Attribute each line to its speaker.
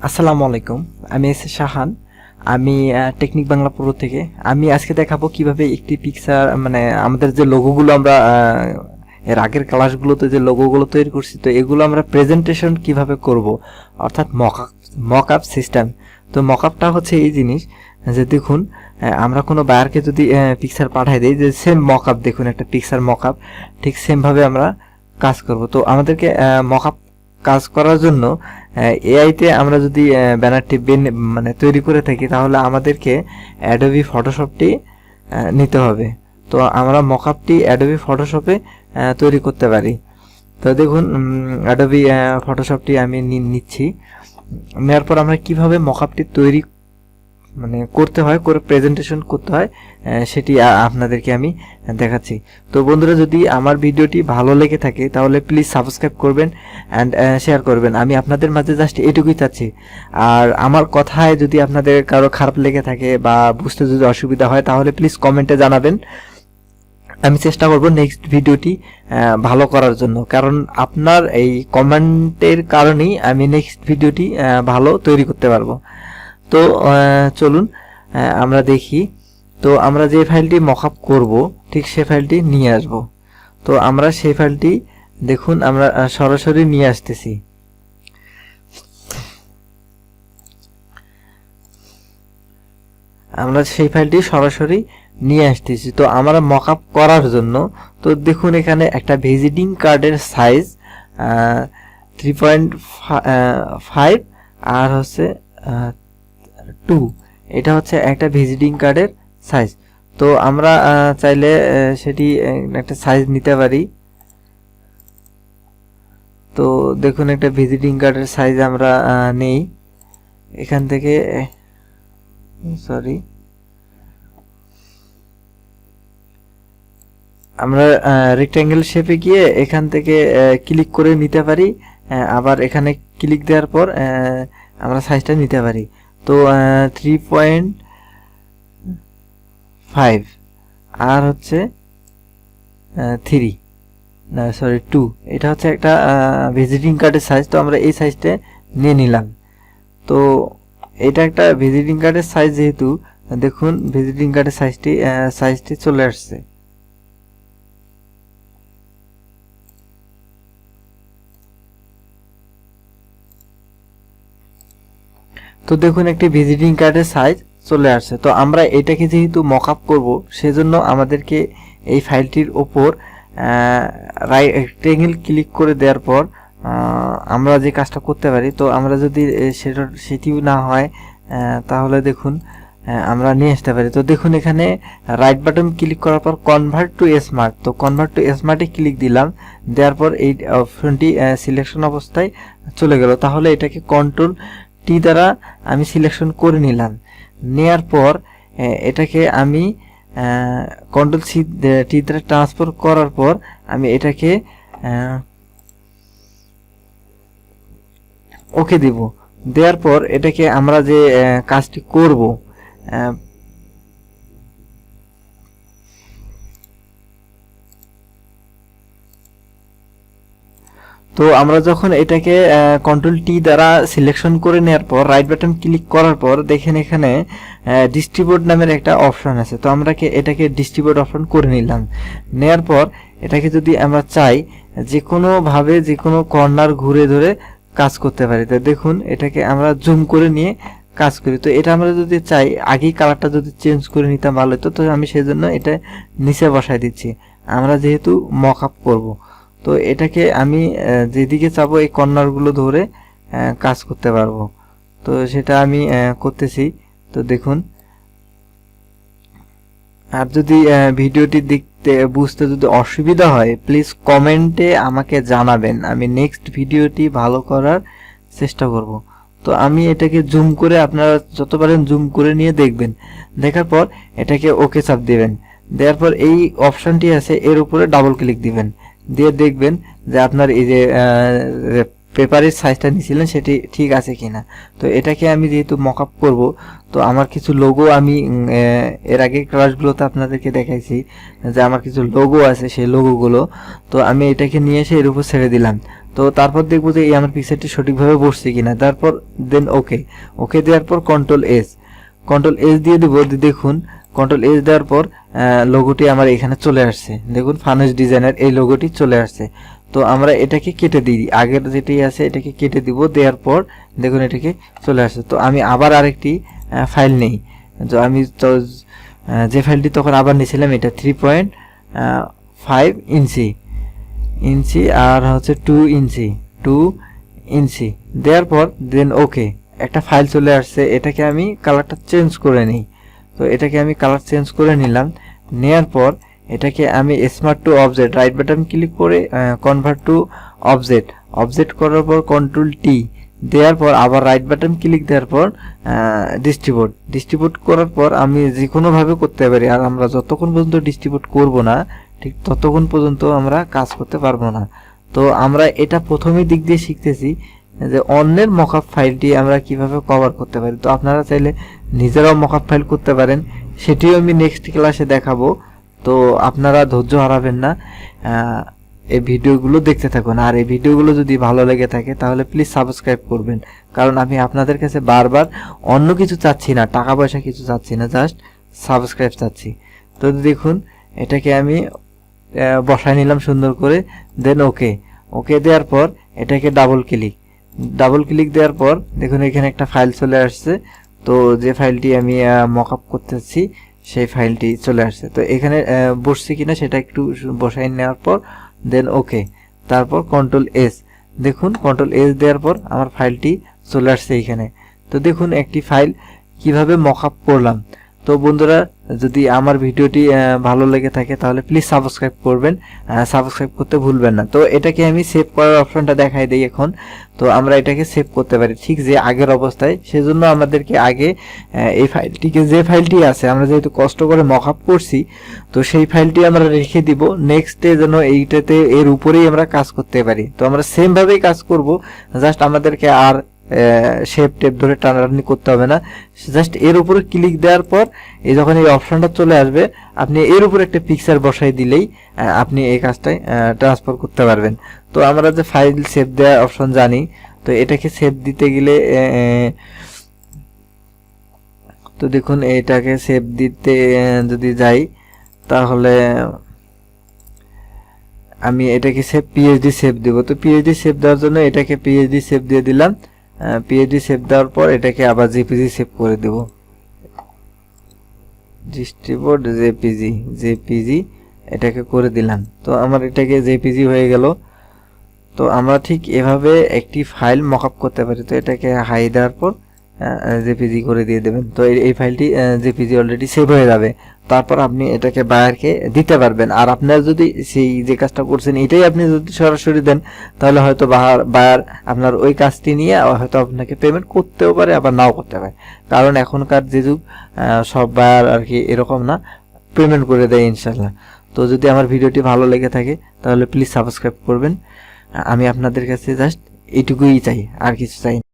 Speaker 1: আসসালামু আলাইকুম। আমি শাহান। আমি টেকনিক বাংলা পুরো থেকে আমি আজকে দেখাবো কিভাবে একটি পিকচার মানে আমাদের যে লোগোগুলো আমরা এর আগের ক্লাসগুলোতে যে লোগোগুলো তৈরি করছি, তো এগুলো আমরা প্রেজেন্টেশন কিভাবে করব, অর্থাৎ মকআপ সিস্টেম। তো মকআপটা হচ্ছে এই জিনিস যে দেখুন, আমরা কোনো বায়ারকে যদি পিকচার পাঠাই দিই, যে সেম মকআপ, দেখুন একটা পিকচার মকআপ, ঠিক সেমভাবে আমরা কাজ করব। তো আমাদেরকে মকআপ কাজ করার জন্য এআইতে আমরা যদি ব্যানারটি মানে তৈরি করে থাকি, তাহলে আমাদেরকে অ্যাডোবি ফটোশপটি নিতে হবে। তো আমরা মকআপটি অ্যাডোবি ফটোশপে তৈরি করতে পারি। তো দেখুন, অ্যাডোবি ফটোশপটি আমি নিচ্ছি। নেওয়ার পর আমরা কিভাবে মকআপটি তৈরি মানে করতে হয়, করে প্রেজেন্টেশন করতে হয়, সেটি আপনাদেরকে আমি দেখাচ্ছি। তো বন্ধুরা, যদি আমার ভিডিওটি ভালো লেগে থাকে তাহলে প্লিজ সাবস্ক্রাইব করবেন অ্যান্ড শেয়ার করবেন। আমি আপনাদের মাঝে জাস্ট এটুকুই চাচ্ছি। আর আমার কথায় যদি আপনাদের কারো খারাপ লেগে থাকে বা বুঝতে যদি অসুবিধা হয়, তাহলে প্লিজ কমেন্টে জানাবেন। আমি চেষ্টা করব নেক্সট ভিডিওটি ভালো করার জন্য, কারণ আপনার এই কমেন্টের কারণেই আমি নেক্সট ভিডিওটি ভালো তৈরি করতে পারবো। তো চলুন আমরা দেখি। তো আমরা যে ফাইলটি মকআপ করব, ঠিক সে ফাইলটি নিয়ে আসব। তো আমরা সেই ফাইলটি দেখুন আমরা সরাসরি নিয়ে আসতেছি। আমরা সেই ফাইলটি সরাসরি নিয়ে আসতেছি। তো আমরা মকআপ করার জন্য, তো দেখুন এখানে একটা ভিজিটিং কার্ডের সাইজ 3.5 আর হচ্ছে 2, এটা হচ্ছে একটা ভিজিটিং কার্ডের সাইজ। তো আমরা চাইলে সেটি একটা সাইজ নিতে পারি। তো দেখুন একটা ভিজিটিং কার্ডের সাইজ আমরা নেই এখান থেকে, সরি, আমরা রেক্ট্যাঙ্গেল শেপে গিয়ে এখান থেকে ক্লিক করে নিতে পারি। আবার এখানে ক্লিক দেওয়ার পর আমরা সাইজটা নিতে পারি। তো 3.5 আর হচ্ছে 3, না সরি 2, এটা হচ্ছে একটা ভিজিটিং কার্ডের সাইজ। তো আমরা এই সাইজটা নিয়ে নিলাম। তো এটা একটা ভিজিটিং কার্ডের সাইজ, যেহেতু দেখুন ভিজিটিং কার্ডের সাইজটি চলে আসছে। তো দেখুন একটি ভিজিটিং কার্ডের সাইজ চলে আসছে। তো আমরা এটাকে যেহেতু মকআপ করব, সেজন্য আমাদেরকে এই ফাইলটির ওপর রেক্ট্যাঙ্গেল ক্লিক করে দেওয়ার পর আমরা যে কাজটা করতে পারি, তো আমরা যদি সেটিও না হয় তাহলে দেখুন আমরা নিয়ে আসতে পারি। তো দেখুন এখানে রাইট বাটন ক্লিক করার পর কনভার্ট টু স্মার্ট, তো কনভার্ট টু স্মার্টে ক্লিক দিলাম। দেওয়ার পর এই অপশনটি সিলেকশন অবস্থায় চলে গেল। তাহলে এটাকে কন্ট্রোল টি দ্বারা আমি সিলেকশন করে নিলাম। নেয়ার পর এটাকে আমি কন্ট্রোল সি টি দ্বারা ট্রান্সফার করার পর আমি এটাকে ওকে দিব। দেওয়ার পর এটাকে আমরা যে কাজটি করব, তো আমরা যখন এটাকে কন্ট্রোল টি দ্বারা সিলেকশন করে নেওয়ার পর রাইট বাটন ক্লিক করার পর দেখেন এখানে ডিস্ট্রিবিউট নামের একটা অপশন আছে। তো আমরা এটাকে ডিস্ট্রিবিউট অপশন করে নিলাম। নেওয়ার পর এটাকে যদি আমরা চাই যে কোনোভাবে যে কোনো কর্নার ঘুরে ধরে কাজ করতে পারি। তো দেখুন এটাকে আমরা জুম করে নিয়ে কাজ করি। তো এটা আমরা যদি চাই আগেই কালারটা যদি চেঞ্জ করে নিতাম ভালো হতো। তো আমি সেজন্য এটা নিচে বসাই দিচ্ছি, আমরা যেহেতু মকআপ করব। তো এটাকে আমি যেদিকে চাবো এই কর্নারগুলো ধরে কাজ করতে পারবো। তো সেটা আমি করতেছি। তো দেখুন, আর যদি ভিডিওটি দেখতে বুঝতে যদি অসুবিধা হয়, প্লিজ কমেন্টে আমাকে জানাবেন। আমি নেক্সট ভিডিওটি ভালো করার চেষ্টা করব। তো আমি এটাকে জুম করে, আপনারা যত পারেন জুম করে নিয়ে দেখবেন। দেখার পর এটাকে ওকে চাপ দিবেন। দেওয়ার পর এই অপশনটি আছে, এর উপরে ডাবল ক্লিক দিবেন। দিয়ে দেখবেন যে আপনার এই যে পেপারের সাইজটা নিয়েছিলেন সেটি ঠিক আছে কিনা। তো এটাকে আমি যেহেতু মকআপ করব, তো আমার কিছু লোগো আমি এর আগে ক্লাসগুলোতে আপনাদেরকে দেখাইছি যে আমার কিছু লোগো আছে, সেই লোগোগুলো তো আমি এটাকে নিয়ে এসে এর উপর ছেড়ে দিলাম। তো তারপর দেখবো যে এই আমার পিকচারটি সঠিকভাবে বসছে কিনা। তারপর দেন ওকে দেওয়ার পর কন্ট্রোল এস দিয়ে দেবো। দেখুন কন্ট্রোল এস দেওয়ার পর লোগোটি আমার এখানে চলে আসছে। দেখুন ফানুস ডিজাইনের এই লোগোটি চলে আসছে। তো আমরা এটাকে কেটে দিই, আগের যেটি আছে এটাকে কেটে দিব। দেওয়ার পর দেখুন এটাকে চলে আসছে। তো আমি আবার আরেকটি ফাইল নেই, তো আমি যে ফাইলটি তখন আবার নিয়েছিলাম এটা 3.5 ইঞ্চি আর হচ্ছে 2 ইঞ্চি দেওয়ার পর দেন একটা ফাইল চলে আসছে। এটাকে আমি কালারটা চেঞ্জ করে নিই। তো এটাকে আমি কালার চেঞ্জ করে নিলাম। নেওয়ার পর এটাকে আমি smart to object right button click করে কনভার্ট টু অবজেক্ট করার পর কন্ট্রোল টি দেওয়ার পর আবার রাইট বাটন ক্লিক দেওয়ার পর ডিস্ট্রিবিউট করার পর আমি যে কোনোভাবে করতে পারি। আর আমরা যতক্ষণ পর্যন্ত ডিস্ট্রিবিউট করব না ঠিক ততক্ষণ পর্যন্ত আমরা কাজ করতে পারবো না। তো আমরা এটা প্রথমেই দিক দিয়ে শিখতেছি যে অন্যের মকআপ ফাইলটি আমরা কিভাবে কভার করতে পারি। তো আপনারা চাইলে নিজেরাও মকআপ ফাইল করতে পারেন, সেটিও আমি নেক্সট ক্লাসে দেখাবো। তো আপনারা ধৈর্য হারাবেন না, এই ভিডিওগুলো দেখতে থাকুন। আর এই ভিডিওগুলো যদি ভালো লেগে থাকে তাহলে প্লিজ সাবস্ক্রাইব করবেন, কারণ আমি আপনাদের কাছে বারবার অন্য কিছু চাচ্ছি না, টাকা পয়সা কিছু চাচ্ছি না, জাস্ট সাবস্ক্রাইব চাচ্ছি। তো দেখুন এটাকে আমি বসায় নিলাম সুন্দর করে। দেন ওকে দেওয়ার পর এটাকে ডাবল ক্লিক দেওয়ার পর দেখুন এখানে একটা ফাইল চলে আসছে। তো যে ফাইলটি আমি মকআপ করতেছি সেই ফাইলটি চলে আসছে। তো এখানে বসছে কিনা সেটা একটু বসাই নেওয়ার পর দেন তারপর কন্ট্রোল এস। দেখুন কন্ট্রোল এস দেওয়ার পর আমার ফাইলটি চলে আসছে এইখানে। তো দেখুন একটি ফাইল কিভাবে মকআপ করলাম। তো বন্ধুরা যদি আমার ভিডিওটি ভালো লেগে থাকে তাহলে প্লিজ সাবস্ক্রাইব করবেন, সাবস্ক্রাইব করতে ভুলবেন না। তো এটাকে আমি সেভ করার অপশনটা দেখাই দিই এখন। তো আমরা এটাকে সেভ করতে পারি ঠিক যে আগের অবস্থায়। সেজন্য আমাদেরকে আগে এই ফাইলটিকে, যে ফাইলটি আছে আমরা যেহেতু কষ্ট করে মকআপ করছি, তো সেই ফাইলটি আমরা রেখে দিব। নেক্সট ডে যেন এইটাতে এর উপরেই আমরা কাজ করতে পারি। তো আমরা সেম ভাবেই কাজ করব, জাস্ট আমাদেরকে আর শেপ টেপ ধরে টানাটানি করতে হবে না। জাস্ট এর উপরে ক্লিক দেওয়ার পর এই যখন এই অপশনটা চলে আসবে, আপনি এর উপরে একটা পিকচার বসাই দিলেই আপনি এই কাজটাই ট্রান্সফার করতে পারবেন। তো আমরা যে ফাইল সেভ দেওয়ার অপশন জানি, তো এটাকে সেভ দিতে গেলে তো দেখুন এটাকে সেভ দিতে যদি যাই তাহলে আমি এটাকে পিএইচডি সেভ দেব। তো পিএইচডি সেভ দেওয়ার জন্য এটাকে পিএইচডি সেভ দিয়ে দিলাম। পিএইচডি সেভ দেওয়ার পর এটাকে আবার জেপিজি সেভ করে দেব। ডিস্ট্রিবিউট জেপিজি এটাকে করে দিলাম। তো আমার এটাকে জেপিজি হয়ে গেল। তো আমরা ঠিক এভাবে একটি ফাইল মকআপ করতে পারি। তো এটাকে হাই দেওয়ার পর জেপিজি করে দিয়ে দেবেন। তো এই ফাইলটি জেপিজি অলরেডি সেভ হয়ে যাবে। তারপর আপনি এটাকে বায়ারকে দিতে পারবেন। আর আপনার যদি সেই যে কাজটা করছেন এটাই আপনি যদি সরাসরি দেন তাহলে হয়তো বায়ার আপনার ওই কাজটি নিয়ে হয়তো আপনাকে পেমেন্ট করতেও পারে, আবার নাও করতে পারে। কারণ এখনকার যে যুগ, সব বায়ার আর কি এরকম না, পেমেন্ট করে দেয় ইনশাল্লাহ। তো যদি আমার ভিডিওটি ভালো লেগে থাকে তাহলে প্লিজ সাবস্ক্রাইব করবেন। আমি আপনাদের কাছে জাস্ট এইটুকুই চাই, আর কিছু চাই না।